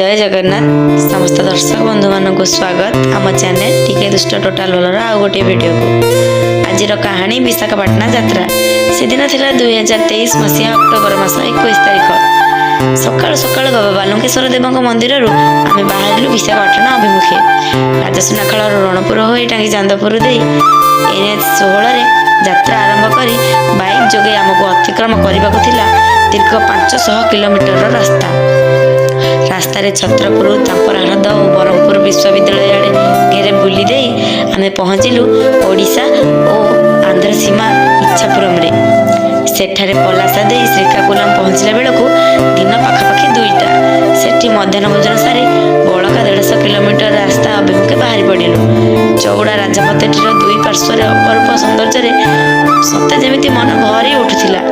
जय जगन्नाथ समस्त दर्शक बंधु मान को स्वागत आम चैनल टीके दुष्ट टोटाल वालर आउ गोटे वीडियो को आज कहानी विशाखापाटना यात्रा से दिन थिला 2023 मसीहा अक्टोबर मास 21 तारिख सकाल सकाल बाबा बालुकेश्वर देव मंदिर आम बाहर विशाखापाटना अभिमुखे राजसुनाखाल रणपुर हो टांगी चांदपुर दे NH 16 यात्रा आरंभ कर बाइक जोगे आमको अतिक्रम करने को दीर्घ 500 किलोमीटर रास्ता रास्तार छत्रपुर चांपराहद और ब्रह्मपुर विश्वविद्यालय आड़े घेरे बुली दे आम पहुँचलु ओडिशा और आंध्र सीमा इच्छापुरम रे सेठारे पलासा दे श्रीकाकुलम पहुँचला बेलू दिन पाखापाखि 2टा सेठी मध्याह्न भोजन सारी बड़का 150 किलोमीटर रास्ता अभिमुखे बाहरी पड़लु चौड़ा राजपथटीर दुई पार्श्वर अपरूप सौंदर्य सते जमी मन भरी उठुला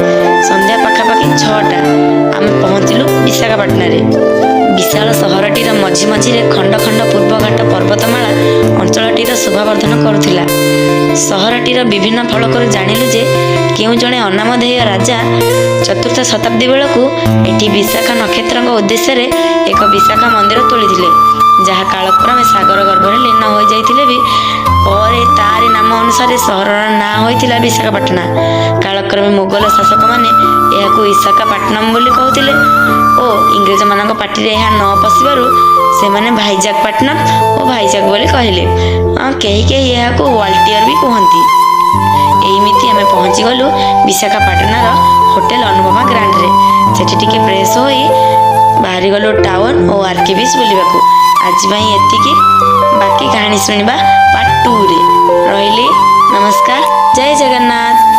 संध्या पाखापाखि 6टा आम पहुँचलु विशाखापाटना विशाल सहरटीर मझी मझी खंड खंड पूर्वघाट पर्वतमाला अंचलटीर शोभावर्धन करुला सहरटीर विभिन्न फलकरू जानिलु जे केउ जणे अनामधेय राजा चतुर्थ शताब्दी बेलू एटी विशाखा नक्षत्र उद्देश्य एक विशाखा मंदिर तोड़ी जहाँ कालक्रमे सागर गर्भरे लीन हो जाइथिले भी परे तारी नाम अनुसार सहर ना होइथिला विशाखापाटना कालक्रमे मुगल शासक माने यहाकू विशाखापाटनम बोली कहूतिले और इंग्रेज मानक पार्टी यह न पशिबारु से माने भाईजागपाटनम और भाईजाग बोली कहले कहीं कहीं यह वाल्टियर भी कहती एमिति आम पहुँची गलु विशाखापाटनार होटेल अनुपमा ग्रांड रे सेठी टिके फ्रेश होई बाहरी गलु टाउन और आरके बीच बुलिबाकू आज भाई एतिकी बाकी कहानी सुनिबा पार्ट 2 रे रहिली नमस्कार जय जगन्नाथ।